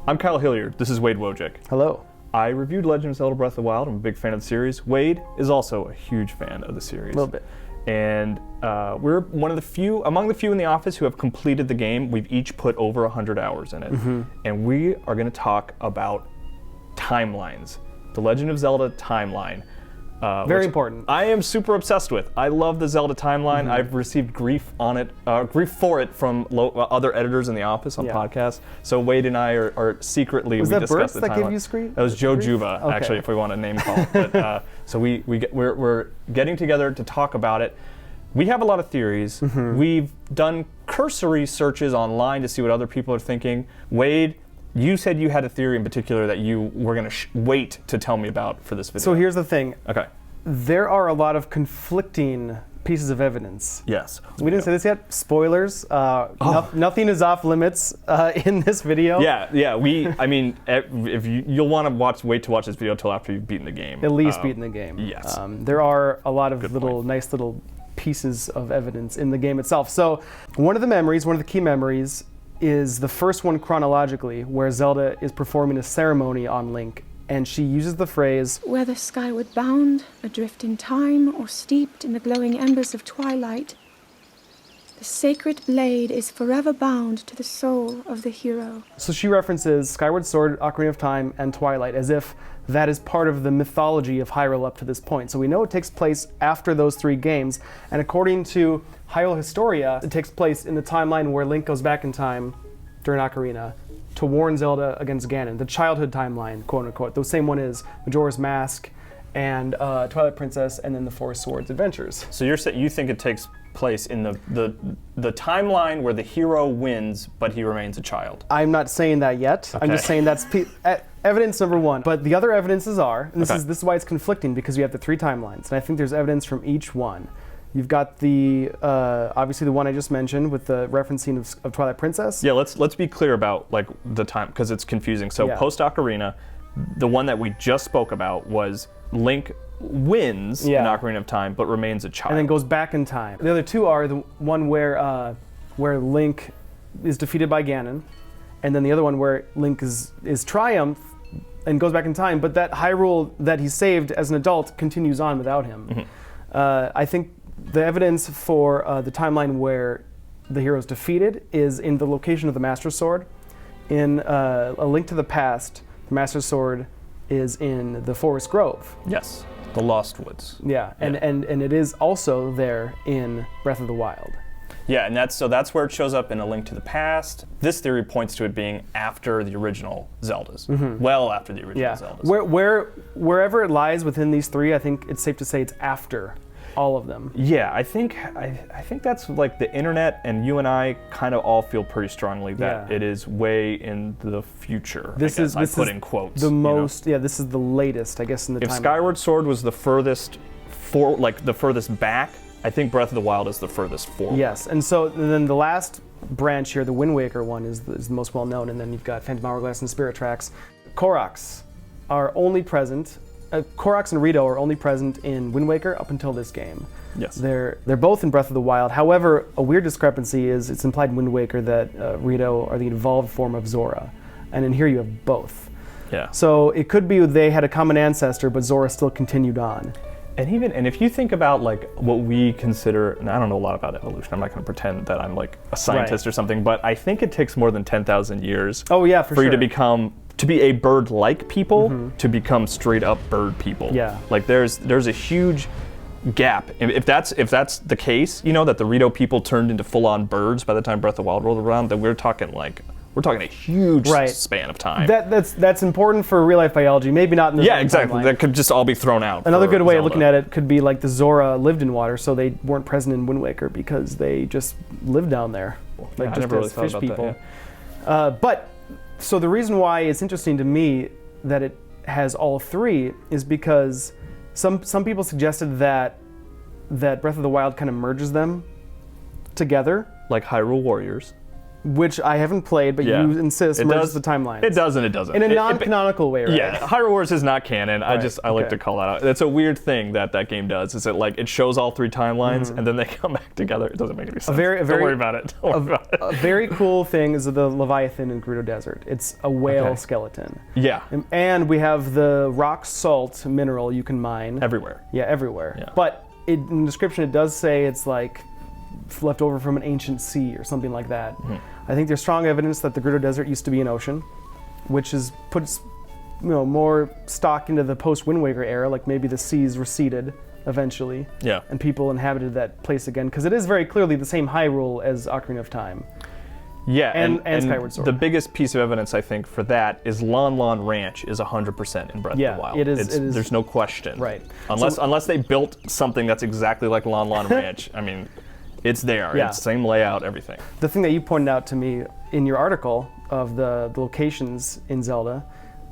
I'm Kyle Hilliard. This is Wade Wojcik. Hello. I reviewed Legend of Zelda Breath of the Wild. I'm a big fan of the series. Wade is also a huge fan of the series. A little bit. And we're among the few in the office who have completed the game. We've each put over 100 hours in it. Mm-hmm. And we are going to talk about timelines. The Legend of Zelda timeline. Very important. I am super obsessed with. I love the Zelda timeline. Mm-hmm. I've received grief for it from other editors in the office on podcasts. So Wade and I are secretly was we that discussed Burst the that timeline. gave you grief? That was Joe Juba, okay. Actually, if we want a name call. But, so we're getting together to talk about it. We have a lot of theories. Mm-hmm. We've done cursory searches online to see what other people are thinking. Wade, you said you had a theory in particular that you were going to wait to tell me about for this video. So here's the thing. Okay. There are a lot of conflicting pieces of evidence. Yes. We didn't say this yet. Spoilers. Nothing is off limits in this video. Yeah. If you'll want to wait to watch this video until after you've beaten the game. At least beaten the game. Yes. There are a lot of nice little pieces of evidence in the game itself. So one of the key memories, is the first one chronologically, where Zelda is performing a ceremony on Link, and she uses the phrase, "Whether skyward bound, adrift in time, or steeped in the glowing embers of twilight, the sacred blade is forever bound to the soul of the hero." So she references Skyward Sword, Ocarina of Time, and Twilight, as if that is part of the mythology of Hyrule up to this point. So we know it takes place after those three games, and according to Hyrule Historia, it takes place in the timeline where Link goes back in time during Ocarina to warn Zelda against Ganon, the childhood timeline, quote unquote. The same one is Majora's Mask and Twilight Princess, and then the Four Swords Adventures. So you think it takes place in the timeline where the hero wins, but he remains a child? I'm not saying that yet. Okay. I'm just saying that's evidence number one. But the other evidences are, and this is why it's conflicting, because you have the three timelines, and I think there's evidence from each one. You've got the obviously the one I just mentioned with the referencing of Twilight Princess. Yeah, let's be clear about like the time, because it's confusing. So post Ocarina, the one that we just spoke about was Link wins in Ocarina of Time, but remains a child. And then goes back in time. The other two are the one where Link is defeated by Ganon, and then the other one where Link is triumph and goes back in time, but that Hyrule that he saved as an adult continues on without him. Mm-hmm. I think the evidence for the timeline where the hero is defeated is in the location of the Master Sword. In A Link to the Past, the Master Sword is in the Forest Grove. Yes, the Lost Woods. Yeah, and it is also there in Breath of the Wild. Yeah, and that's where it shows up in A Link to the Past. This theory points to it being after the original Zeldas, well after the original Zeldas. Wherever it lies within these three, I think it's safe to say it's after all of them. Yeah, I think that's like the internet and you and I kind of all feel pretty strongly that it is way in the future. This is in quotes. The most, this is the latest, I guess, in the time. If Skyward Sword was the furthest back, I think Breath of the Wild is the furthest forward. Yes, and so then the last branch here, the Wind Waker one, is the most well known, and then you've got Phantom Hourglass and Spirit Tracks. Koroks are only present. Koroks and Rito are only present in Wind Waker up until this game. Yes. They're both in Breath of the Wild. However, a weird discrepancy is it's implied in Wind Waker that Rito are the evolved form of Zora, and in here you have both. Yeah. So it could be they had a common ancestor, but Zora still continued on. And if you think about like what we consider, and I don't know a lot about evolution, I'm not going to pretend that I'm like a scientist or something, but I think it takes more than 10,000 years for you to be a bird-like people to become straight-up bird people. Yeah. Like there's a huge gap. If that's the case, that the Rito people turned into full-on birds by the time Breath of the Wild rolled around, then we're talking a huge span of time. That's important for real life biology. Maybe not in the exactly. timeline. That could just all be thrown out. Another good way of looking at it could be like the Zora lived in water, so they weren't present in Wind Waker because they just lived down there, like just as fish people. But so the reason why it's interesting to me that it has all three is because some people suggested that Breath of the Wild kind of merges them together, like Hyrule Warriors. which I haven't played, but Yeah. you insist It merges does. the timelines. It does and it doesn't. In a It- non-canonical way, right? Yeah, Hyrule Wars is not canon. I Right, like okay. to call that out. It's a weird thing that game does. Is that like it shows all 3 timelines and then they come back together. It doesn't make any sense. Don't worry about it. Don't worry about it. A very cool thing is the Leviathan in Gerudo Desert. It's a whale Okay. skeleton. Yeah, And we have the rock salt mineral you can mine. everywhere. Yeah, everywhere. Yeah. But in the description it does say it's like left over from an ancient sea or something like that. I think there's strong evidence that the Gerudo Desert used to be an ocean, which puts more stock into the post-Wind Waker era, like maybe the seas receded eventually Yeah. and people inhabited that place again, because it is very clearly the same Hyrule as Ocarina of Time. Yeah, And Skyward Sword. The biggest piece of evidence I think for that is Lon Lon Ranch is 100% in Breath Yeah, of the Wild. it is- There's no question. Right. Unless they built something that's exactly like Lon Lon Ranch. I mean, it's there. Yeah. It's same layout, everything. The thing that you pointed out to me in your article of the locations in Zelda,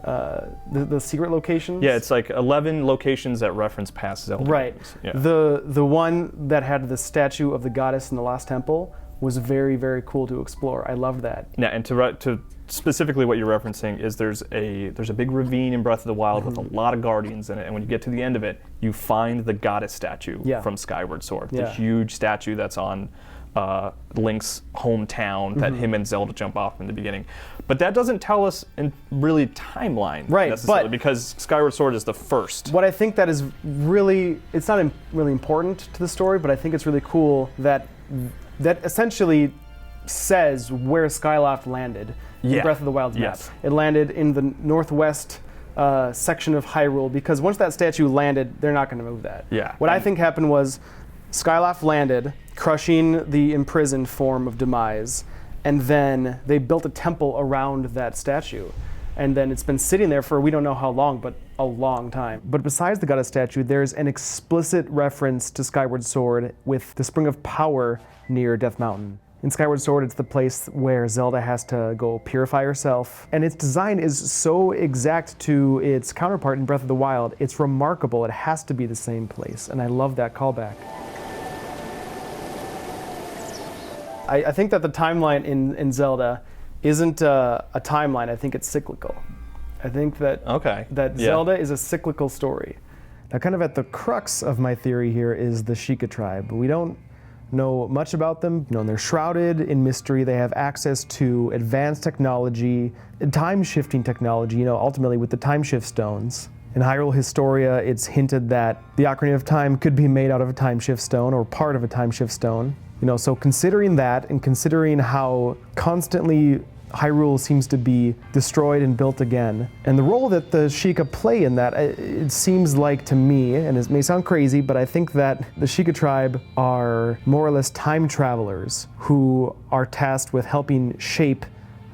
the secret locations. Yeah, it's like 11 locations that reference past Zelda. Right. games. Yeah. The one that had the statue of the goddess in the Lost Temple was very, very cool to explore. I loved that. Yeah, and to specifically what you're referencing is there's a big ravine in Breath of the Wild with a lot of guardians in it, and when you get to the end of it, you find the goddess statue Yeah. from Skyward Sword, the Yeah. huge statue that's on Link's hometown that him and Zelda jump off in the beginning. But that doesn't tell us in really timeline Right, necessarily, but- because Skyward Sword is the first. What I think that is really, it's not really important to the story, but I think it's really cool that essentially says where Skyloft landed in Yeah. Breath of the Wild's map. Yes. It landed in the northwest section of Hyrule, because once that statue landed, they're not going to move that. Yeah, What I and- think happened was Skyloft landed, crushing the imprisoned form of Demise, and then they built a temple around that statue. And then it's been sitting there for we don't know how long, but a long time. But besides the goddess statue, there's an explicit reference to Skyward Sword with the Spring of Power near Death Mountain. In Skyward Sword, it's the place where Zelda has to go purify herself. And its design is so exact to its counterpart in Breath of the Wild, it's remarkable. It has to be the same place. And I love that callback. I think that the timeline in Zelda isn't a timeline. I think it's cyclical. I think that Okay. that Yeah. Zelda is a cyclical story. Now, kind of at the crux of my theory here is the Sheikah tribe. We don't know much about them. They're shrouded in mystery. They have access to advanced technology, time-shifting technology, ultimately with the time-shift stones. In Hyrule Historia, it's hinted that the Ocarina of Time could be made out of a time-shift stone or part of a time-shift stone. So considering that and considering how constantly Hyrule seems to be destroyed and built again, and the role that the Sheikah play in that, it seems like to me, and it may sound crazy, but I think that the Sheikah tribe are more or less time travelers who are tasked with helping shape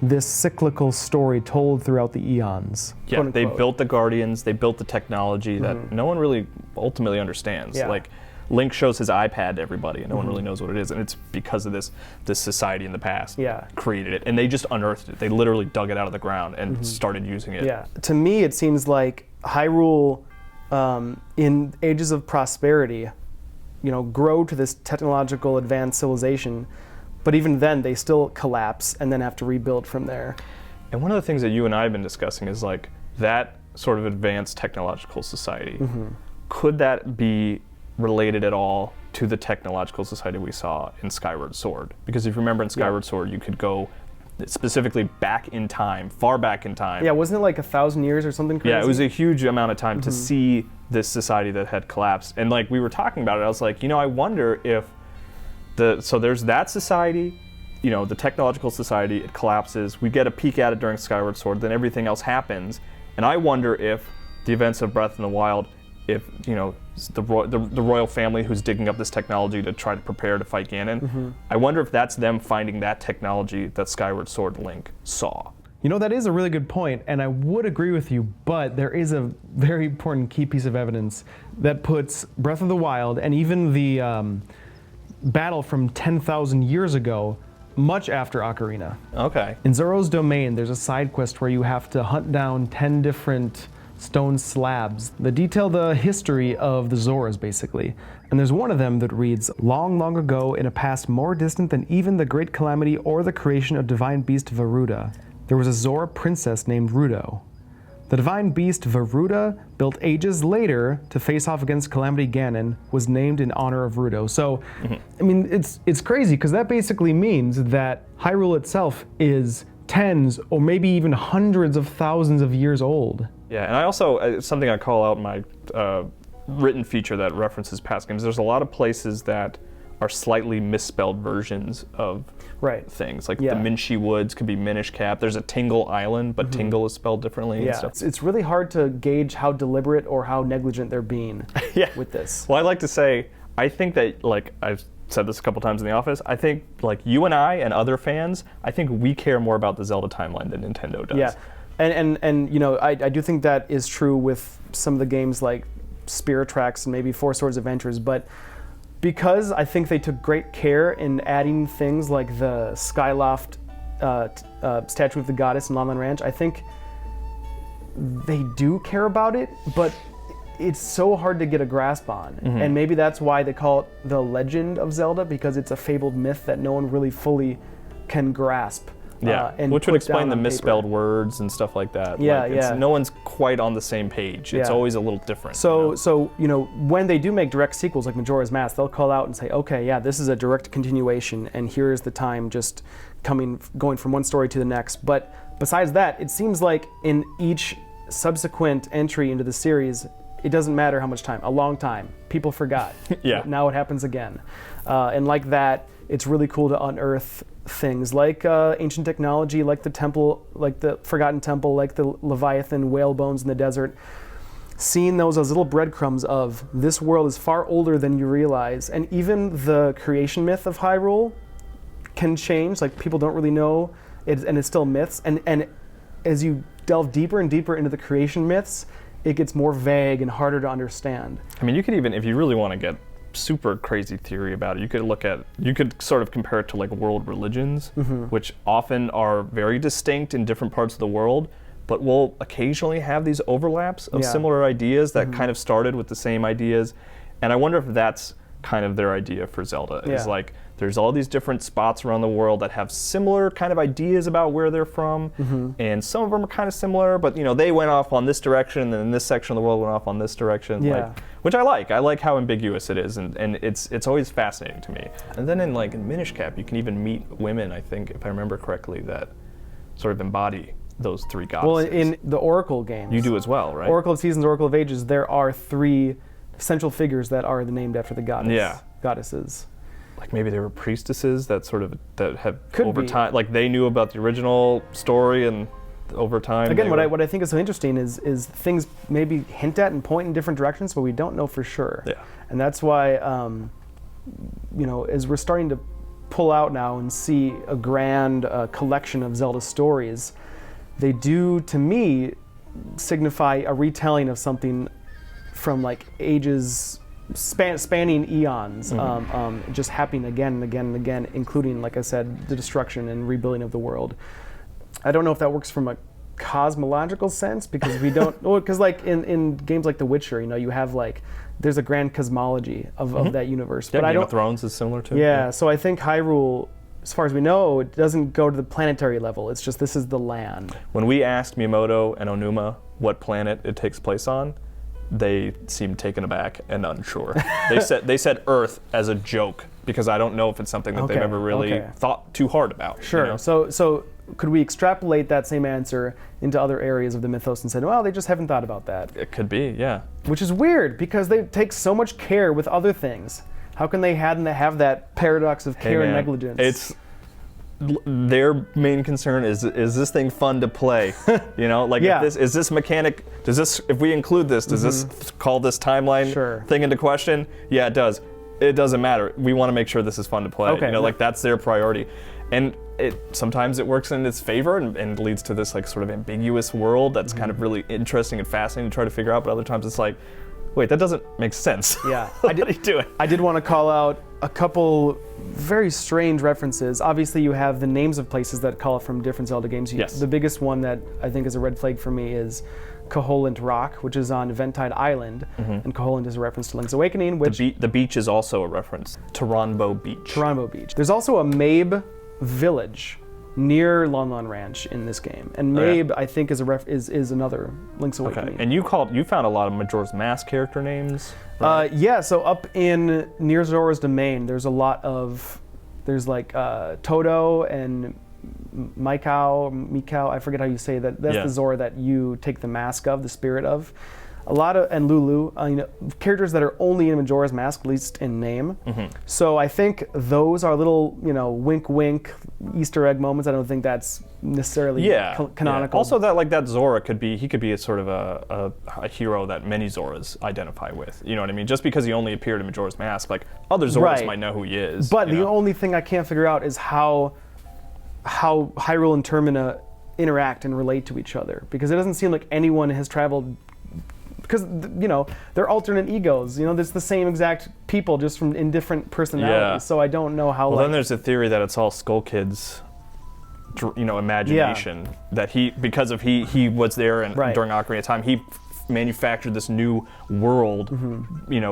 this cyclical story told throughout the eons. Yeah, quote they unquote. built the Guardians, they built the technology that no one really ultimately understands. Yeah. Like, Link shows his iPad to everybody, and no one really knows what it is, and it's because of this society in the past Yeah. created it, and they just unearthed it. They literally dug it out of the ground and started using it. Yeah, to me it seems like Hyrule, in ages of prosperity, grow to this technological advanced civilization, but even then they still collapse and then have to rebuild from there. And one of the things that you and I have been discussing is like that sort of advanced technological society. Could that be related at all to the technological society we saw in Skyward Sword? Because if you remember in Skyward Sword, you could go specifically back in time, far back in time. Yeah, wasn't it like 1,000 years or something crazy? Yeah, it was a huge amount of time to see this society that had collapsed. And like we were talking about it, I was like, I wonder if so there's that society, the technological society, it collapses. We get a peek at it during Skyward Sword, then everything else happens. And I wonder if the events of Breath in the Wild, if the royal family who's digging up this technology to try to prepare to fight Ganon, I wonder if that's them finding that technology that Skyward Sword Link saw. That is a really good point, and I would agree with you, but there is a very important key piece of evidence that puts Breath of the Wild and even the battle from 10,000 years ago much after Ocarina. Okay. In Zoro's Domain, there's a side quest where you have to hunt down 10 different stone slabs that detail the history of the Zoras, basically. And there's one of them that reads, "Long, long ago, in a past more distant than even the great calamity or the creation of divine beast Varuda, there was a Zora princess named Rudo. The divine beast Varuda, built ages later to face off against Calamity Ganon, was named in honor of Rudo." So, I mean, it's crazy, because that basically means that Hyrule itself is tens or maybe even hundreds of thousands of years old. Yeah, and I also, something I call out in my written feature that references past games, there's a lot of places that are slightly misspelled versions of things. Like the Minshi Woods could be Minish Cap. There's a Tingle Island, but Tingle is spelled differently. Yeah, and stuff. it's really hard to gauge how deliberate or how negligent they're being with this. Well, I like to say, I think that, like, I've said this a couple times in the office, I think, like, you and I and other fans, I think we care more about the Zelda timeline than Nintendo does. Yeah, and you know, I do think that is true with some of the games like Spirit Tracks and maybe Four Swords Adventures, but because I think they took great care in adding things like the Skyloft statue of the goddess in Lon Lon Ranch, I think they do care about it, but it's so hard to get a grasp on. And maybe that's why they call it the Legend of Zelda, because it's a fabled myth that no one really fully can grasp. And which would explain the misspelled words and stuff like that. No one's quite on the same page. It's always a little different. So you know, when they do make direct sequels like Majora's Mask, they'll call out and say, okay, yeah, this is a direct continuation, and here's the time just going from one story to the next. But besides that, it seems like in each subsequent entry into the series, it doesn't matter how much time, a long time. People forgot. Now it happens again. And like that, it's really cool to unearth things like ancient technology, like the temple, like the Forgotten Temple, like the Leviathan whale bones in the desert. Seeing those as little breadcrumbs of this world is far older than you realize. And even the creation myth of Hyrule can change. Like, people don't really know, and it's still myths. And as you delve deeper and deeper into the creation myths, it gets more vague and harder to understand. I mean, you could even, if you really want to get super crazy theory about it, you could sort of compare it to like world religions, which often are very distinct in different parts of the world, but will occasionally have these overlaps of similar ideas that kind of started with the same ideas. And I wonder if that's kind of their idea for Zelda, is like, there's all these different spots around the world that have similar kind of ideas about where they're from, and some of them are kind of similar, but you know, they went off on this direction, and then this section of the world went off on this direction, which I like. I like how ambiguous it is, and it's always fascinating to me. And then in Minish Cap, you can even meet women, I think, if I remember correctly, that sort of embody those three goddesses. Well, in the Oracle games, you do as well, right? Oracle of Seasons, Oracle of Ages, there are three central figures that are named after the goddesses. Like maybe they were priestesses that have Could over be. time, like they knew about the original story, and over time. Again, what I think is so interesting is things maybe hint at and point in different directions, but we don't know for sure. Yeah. And that's why, you know, as we're starting to pull out now and see a grand collection of Zelda stories, they do, to me, signify a retelling of something from like ages. Spanning eons, just happening again and again and again, including, like I said, the destruction and rebuilding of the world. I don't know if that works from a cosmological sense, because we don't, because like in games like The Witcher, you know, you have like, there's a grand cosmology of that universe. Yeah, but Game of Thrones is similar to. Yeah, so I think Hyrule, as far as we know, it doesn't go to the planetary level. It's just, this is the land. When we asked Miyamoto and Onuma what planet it takes place on, they seemed taken aback and unsure. They said Earth as a joke, because I don't know if it's something that they've ever really thought too hard about. Sure. You know? So could we extrapolate that same answer into other areas of the mythos and say, well, they just haven't thought about that? It could be, yeah. Which is weird, because they take so much care with other things. How can they have that paradox of care and negligence? Their main concern is this thing fun to play? You know, like is this mechanic, if we include this, does this call this timeline thing into question? Yeah, it does. It doesn't matter. We want to make sure this is fun to play. You know, like that's their priority. And sometimes it works in its favor and leads to this like sort of ambiguous world that's kind of really interesting and fascinating to try to figure out, but other times it's like, wait, that doesn't make sense. Yeah. What are you doing? I did want to call out a couple very strange references. Obviously, you have the names of places that call it from different Zelda games. Yes. The biggest one that I think is a red flag for me is Koholint Rock, which is on Eventide Island, and Koholint is a reference to Link's Awakening, which... The beach is also a reference. Taranbo Beach. Taranbo Beach. There's also a Mabe village near Lon Lon Ranch in this game, and Mabe I think is is another Link's Awakening. Okay, and you found a lot of Majora's Mask character names. Right? Yeah, so up in near Zora's Domain, there's a lot of like Toto and Mikau, I forget how you say that. That's the Zora that you take the mask of, the spirit of. A lot of, and Lulu, characters that are only in Majora's Mask, at least in name. So I think those are little, wink wink Easter egg moments. I don't think that's necessarily canonical. Also that Zora could be a sort of a hero that many Zoras identify with. You know what I mean? Just because he only appeared in Majora's Mask, like other Zoras might know who he is. But the only thing I can't figure out is how Hyrule and Termina interact and relate to each other, because it doesn't seem like anyone has traveled, because they're alternate egos. There's the same exact people, just in different personalities. So I don't know how. Well, then there's a theory that it's all Skull Kid's imagination, that he was there and during Ocarina of Time he manufactured this new world,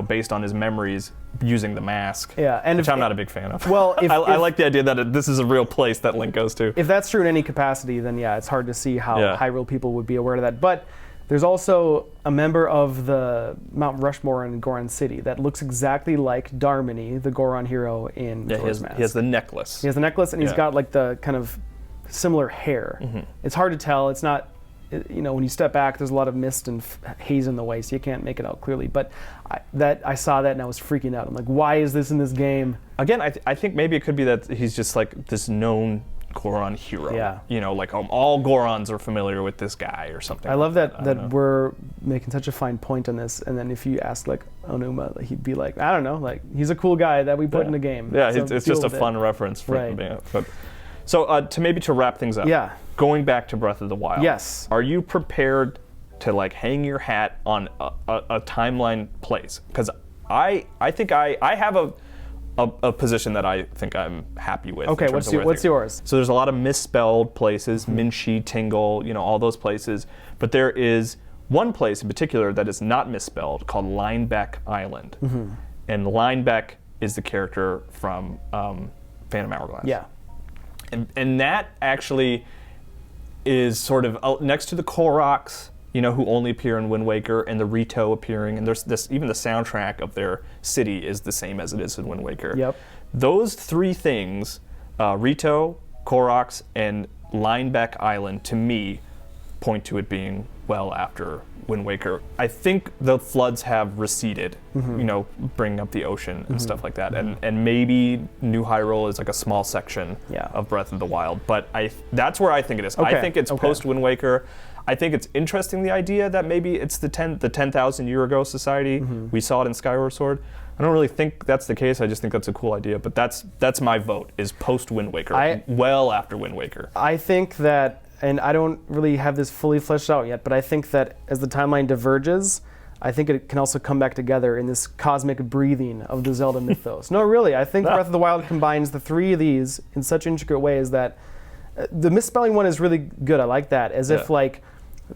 based on his memories using the mask. Yeah, and which I'm not a big fan of. Well, I like the idea that this is a real place that Link goes to. If that's true in any capacity, then it's hard to see how Hyrule people would be aware of that. But there's also a member of the Mount Rushmore in Goron City that looks exactly like Darmani, the Goron hero in Majora's Mask. He has the necklace. He has the necklace, and he's got like the kind of similar hair. It's hard to tell. It's not, when you step back, there's a lot of mist and haze in the way, so you can't make it out clearly. But I saw that and I was freaking out. I'm like, why is this in this game? Again, I think maybe it could be that he's just like this known Goron hero. Yeah. Like all Gorons are familiar with this guy or something. I love that we're making such a fine point on this, and then if you ask like Onuma, he'd be like, I don't know, like he's a cool guy that we put in the game. Yeah, so it's just a fun reference for him. But so to wrap things up. Yeah. Going back to Breath of the Wild. Yes. Are you prepared to like hang your hat on a timeline place? Because I think I have a position that I think I'm happy with. Okay, what's yours? So there's a lot of misspelled places, Minshi, Tingle, all those places. But there is one place in particular that is not misspelled called Linebeck Island. And Linebeck is the character from Phantom Hourglass. Yeah. And that actually is sort of next to the Koroks, who only appear in Wind Waker, and the Rito appearing, and there's this, even the soundtrack of their city is the same as it is in Wind Waker. Yep. Those three things, Rito, Koroks, and Linebeck Island, to me, point to it being well after Wind Waker. I think the floods have receded, bringing up the ocean and stuff like that. And maybe New Hyrule is like a small section of Breath of the Wild. But that's where I think it is. I think it's post Wind Waker. I think it's interesting, the idea that maybe it's the 10,000 year ago society. We saw it in Skyward Sword. I don't really think that's the case. I just think that's a cool idea. But that's my vote, is post Wind Waker, well after Wind Waker. I think that, and I don't really have this fully fleshed out yet, but I think that as the timeline diverges, I think it can also come back together in this cosmic breathing of the Zelda mythos. No, really, I think Breath of the Wild combines the three of these in such intricate ways that the misspelling one is really good. I like that, as if like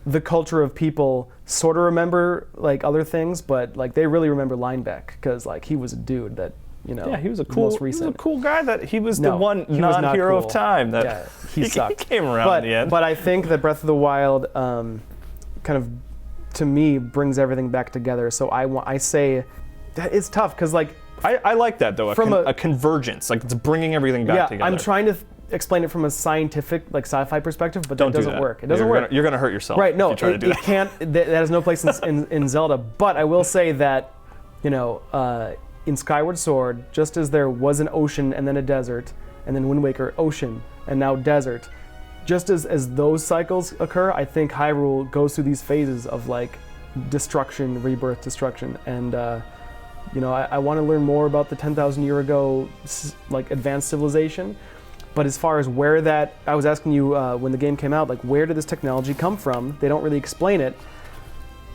the culture of people sort of remember like other things, but like they really remember Linebeck, because like he was a dude that, he was a cool guy, that he was the one non-hero of time that he sucked. He came around in the end. But I think that Breath of the Wild kind of, to me, brings everything back together. So I say that it's tough, because like I like that though, a convergence, like it's bringing everything back together. I'm trying to explain it from a scientific, like sci-fi perspective, but that doesn't work. It doesn't work. You're gonna hurt yourself. Right? No, if you try to do that. Can't. That has no place in Zelda. But I will say that, in Skyward Sword, just as there was an ocean and then a desert, and then Wind Waker, ocean and now desert, just as those cycles occur, I think Hyrule goes through these phases of like destruction, rebirth, destruction, and I want to learn more about the 10,000 year ago like advanced civilization. But as far as where that, I was asking you when the game came out, like where did this technology come from? They don't really explain it.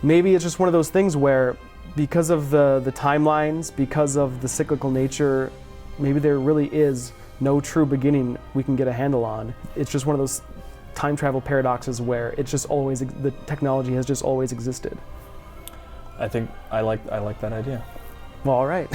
Maybe it's just one of those things where, because of the timelines, because of the cyclical nature maybe there really is no true beginning we can get a handle on. It's just one of those time travel paradoxes where it's just always, the technology has just always existed. I think I like that idea. Well, all right.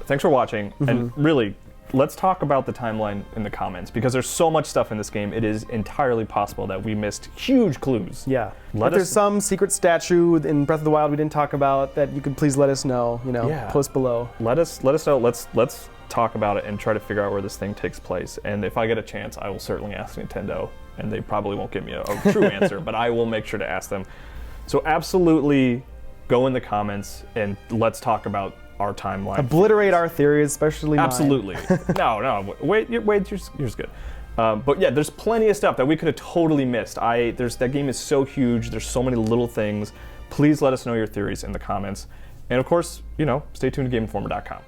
Thanks for watching, and really, let's talk about the timeline in the comments, because there's so much stuff in this game. It is entirely possible that we missed huge clues. Yeah. Let if there's us- some secret statue in Breath of the Wild we didn't talk about that you could please let us know, Yeah. post below. Let us know. Let's talk about it and try to figure out where this thing takes place. And if I get a chance, I will certainly ask Nintendo, and they probably won't give me a true answer, but I will make sure to ask them. So absolutely go in the comments and let's talk about our timeline. Obliterate our theories, especially mine. Absolutely. No, wait, yours good. But yeah, there's plenty of stuff that we could have totally missed. That game is so huge. There's so many little things. Please let us know your theories in the comments. And of course, stay tuned to GameInformer.com.